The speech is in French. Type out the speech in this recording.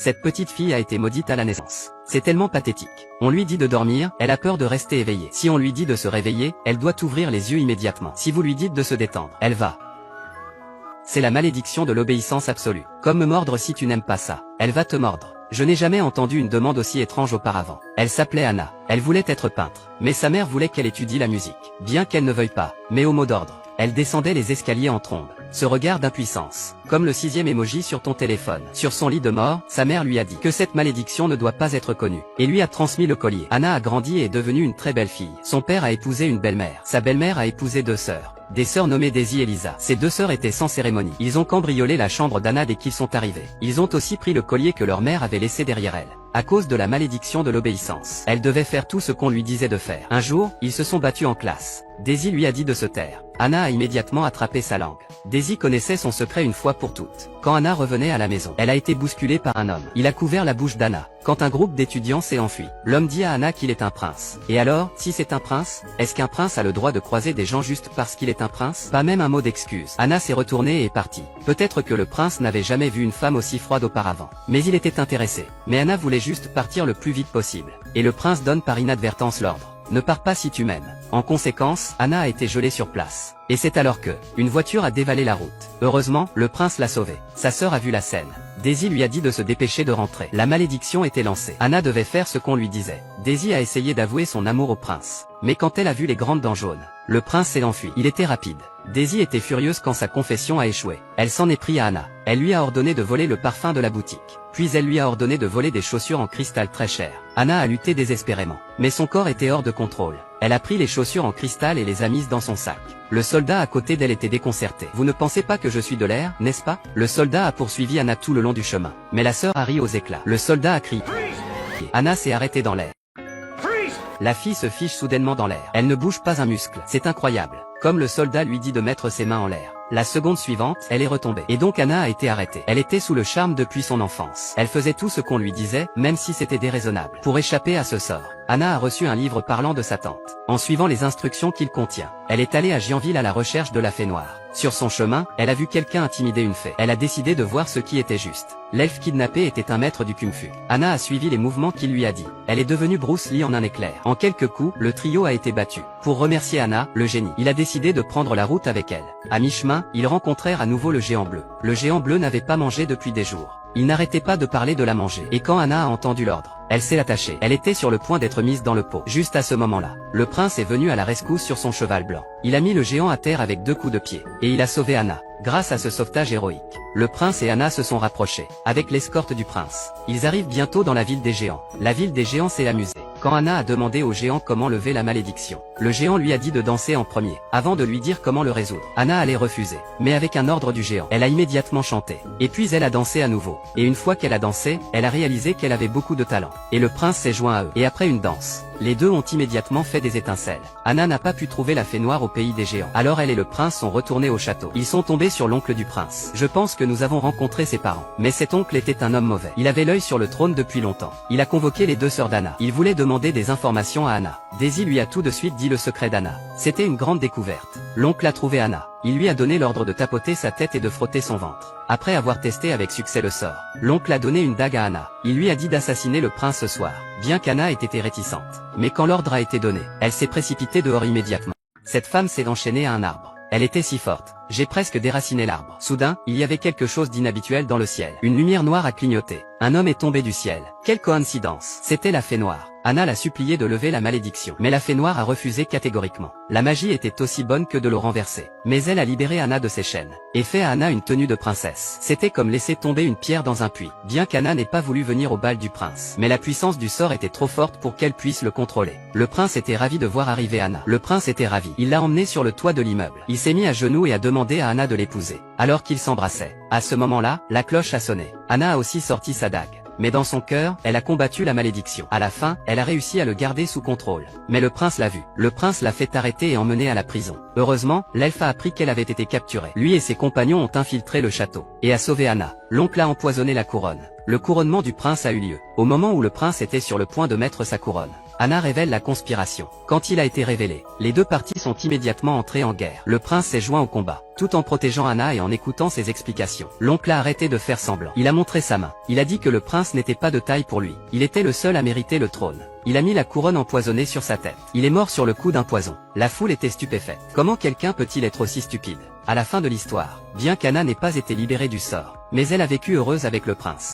Cette petite fille a été maudite à la naissance. C'est tellement pathétique. On lui dit de dormir, elle a peur de rester éveillée. Si on lui dit de se réveiller, elle doit ouvrir les yeux immédiatement. Si vous lui dites de se détendre, elle va. C'est la malédiction de l'obéissance absolue. Comme me mordre si tu n'aimes pas ça. Elle va te mordre. Je n'ai jamais entendu une demande aussi étrange auparavant. Elle s'appelait Anna. Elle voulait être peintre. Mais sa mère voulait qu'elle étudie la musique. Bien qu'elle ne veuille pas. Mais au mot d'ordre. Elle descendait les escaliers en trombe. Ce regard d'impuissance. Comme le 6e emoji sur ton téléphone. Sur son lit de mort, sa mère lui a dit que cette malédiction ne doit pas être connue. Et lui a transmis le collier. Anna a grandi et est devenue une très belle fille. Son père a épousé une belle-mère. Sa belle-mère a épousé 2 sœurs. Des sœurs nommées Daisy et Lisa. Ces 2 sœurs étaient sans cérémonie. Ils ont cambriolé la chambre d'Anna dès qu'ils sont arrivés. Ils ont aussi pris le collier que leur mère avait laissé derrière elle. À cause de la malédiction de l'obéissance. Elle devait faire tout ce qu'on lui disait de faire. Un jour, ils se sont battus en classe. Daisy lui a dit de se taire. Anna a immédiatement attrapé sa langue. Daisy connaissait son secret une fois pour toutes. Quand Anna revenait à la maison, elle a été bousculée par un homme. Il a couvert la bouche d'Anna. Quand un groupe d'étudiants s'est enfui, l'homme dit à Anna qu'il est un prince. Et alors, si c'est un prince, est-ce qu'un prince a le droit de croiser des gens juste parce qu'il est un prince? Pas même un mot d'excuse. Anna s'est retournée et est partie. Peut-être que le prince n'avait jamais vu une femme aussi froide auparavant. Mais il était intéressé. Mais Anna voulait juste partir le plus vite possible. Et le prince donne par inadvertance l'ordre. Ne pars pas si tu m'aimes. En conséquence, Anna a été gelée sur place. Et c'est alors que, une voiture a dévalé la route. Heureusement, le prince l'a sauvée. Sa sœur a vu la scène. Daisy lui a dit de se dépêcher de rentrer. La malédiction était lancée. Anna devait faire ce qu'on lui disait. Daisy a essayé d'avouer son amour au prince. Mais quand elle a vu les grandes dents jaunes, le prince s'est enfui. Il était rapide. Daisy était furieuse quand sa confession a échoué. Elle s'en est pris à Anna. Elle lui a ordonné de voler le parfum de la boutique. Puis elle lui a ordonné de voler des chaussures en cristal très chères. Anna a lutté désespérément. Mais son corps était hors de contrôle. Elle a pris les chaussures en cristal et les a mises dans son sac. Le soldat à côté d'elle était déconcerté. Vous ne pensez pas que je suis de l'air, n'est-ce pas? Le soldat a poursuivi Anna tout le long du chemin. Mais la sœur a ri aux éclats. Le soldat a crié. Anna s'est arrêtée dans l'air. La fille se fiche soudainement dans l'air. Elle ne bouge pas un muscle. C'est incroyable. Comme le soldat lui dit de mettre ses mains en l'air. La seconde suivante, elle est retombée. Et donc Anna a été arrêtée. Elle était sous le charme depuis son enfance. Elle faisait tout ce qu'on lui disait, même si c'était déraisonnable. Pour échapper à ce sort, Anna a reçu un livre parlant de sa tante. En suivant les instructions qu'il contient, elle est allée à Gianville à la recherche de la fée noire. Sur son chemin, elle a vu quelqu'un intimider une fée. Elle a décidé de voir ce qui était juste. L'elfe kidnappé était un maître du kung-fu. Anna a suivi les mouvements qu'il lui a dit. Elle est devenue Bruce Lee en un éclair. En quelques coups, le trio a été battu. Pour remercier Anna, le génie, il a décidé de prendre la route avec elle. À mi-chemin, ils rencontrèrent à nouveau le géant bleu. Le géant bleu n'avait pas mangé depuis des jours. Il n'arrêtait pas de parler de la manger. Et quand Anna a entendu l'ordre, elle s'est attachée. Elle était sur le point d'être mise dans le pot. Juste à ce moment-là, le prince est venu à la rescousse sur son cheval blanc. Il a mis le géant à terre avec 2 coups de pied. Et il a sauvé Anna. Grâce à ce sauvetage héroïque, le prince et Anna se sont rapprochés. Avec l'escorte du prince, ils arrivent bientôt dans la ville des géants. La ville des géants s'est amusée. Quand Anna a demandé au géant comment lever la malédiction, le géant lui a dit de danser en premier, avant de lui dire comment le résoudre. Anna allait refuser, mais avec un ordre du géant, elle a immédiatement chanté. Et puis elle a dansé à nouveau. Et une fois qu'elle a dansé, elle a réalisé qu'elle avait beaucoup de talent. Et le prince s'est joint à eux. Et après une danse, les deux ont immédiatement fait des étincelles. Anna n'a pas pu trouver la fée noire au pays des géants. Alors elle et le prince sont retournés au château. Ils sont tombés sur l'oncle du prince. Je pense que nous avons rencontré ses parents. Mais cet oncle était un homme mauvais. Il avait l'œil sur le trône depuis longtemps. Il a convoqué les 2 sœurs d'Anna. Il voulait demander des informations à Anna. Daisy lui a tout de suite dit le secret d'Anna. C'était une grande découverte. L'oncle a trouvé Anna. Il lui a donné l'ordre de tapoter sa tête et de frotter son ventre. Après avoir testé avec succès le sort, l'oncle a donné une dague à Anna. Il lui a dit d'assassiner le prince ce soir, bien qu'Anna ait été réticente. Mais quand l'ordre a été donné, elle s'est précipitée dehors immédiatement. Cette femme s'est enchaînée à un arbre. Elle était si forte, j'ai presque déraciné l'arbre. Soudain, il y avait quelque chose d'inhabituel dans le ciel. Une lumière noire a clignoté. Un homme est tombé du ciel. Quelle coïncidence! C'était la fée noire. Anna l'a supplié de lever la malédiction. Mais la fée noire a refusé catégoriquement. La magie était aussi bonne que de le renverser. Mais elle a libéré Anna de ses chaînes. Et fait à Anna une tenue de princesse. C'était comme laisser tomber une pierre dans un puits. Bien qu'Anna n'ait pas voulu venir au bal du prince. Mais la puissance du sort était trop forte pour qu'elle puisse le contrôler. Le prince était ravi de voir arriver Anna. Le prince était ravi. Il l'a emmenée sur le toit de l'immeuble. Il s'est mis à genoux et a demandé à Anna de l'épouser. Alors qu'ils s'embrassaient. À ce moment-là, la cloche a sonné. Anna a aussi sorti sa dague. Mais dans son cœur, elle a combattu la malédiction. À la fin, elle a réussi à le garder sous contrôle. Mais le prince l'a vu. Le prince l'a fait arrêter et emmener à la prison. Heureusement, l'elfe a appris qu'elle avait été capturée. Lui et ses compagnons ont infiltré le château et a sauvé Anna. L'oncle a empoisonné la couronne. Le couronnement du prince a eu lieu. Au moment où le prince était sur le point de mettre sa couronne, Anna révèle la conspiration. Quand il a été révélé, les deux parties sont immédiatement entrées en guerre. Le prince s'est joint au combat, tout en protégeant Anna et en écoutant ses explications. L'oncle a arrêté de faire semblant. Il a montré sa main. Il a dit que le prince n'était pas de taille pour lui. Il était le seul à mériter le trône. Il a mis la couronne empoisonnée sur sa tête. Il est mort sur le coup d'un poison. La foule était stupéfaite. Comment quelqu'un peut-il être aussi stupide? À la fin de l'histoire, bien qu'Anna n'ait pas été libérée du sort, mais elle a vécu heureuse avec le prince.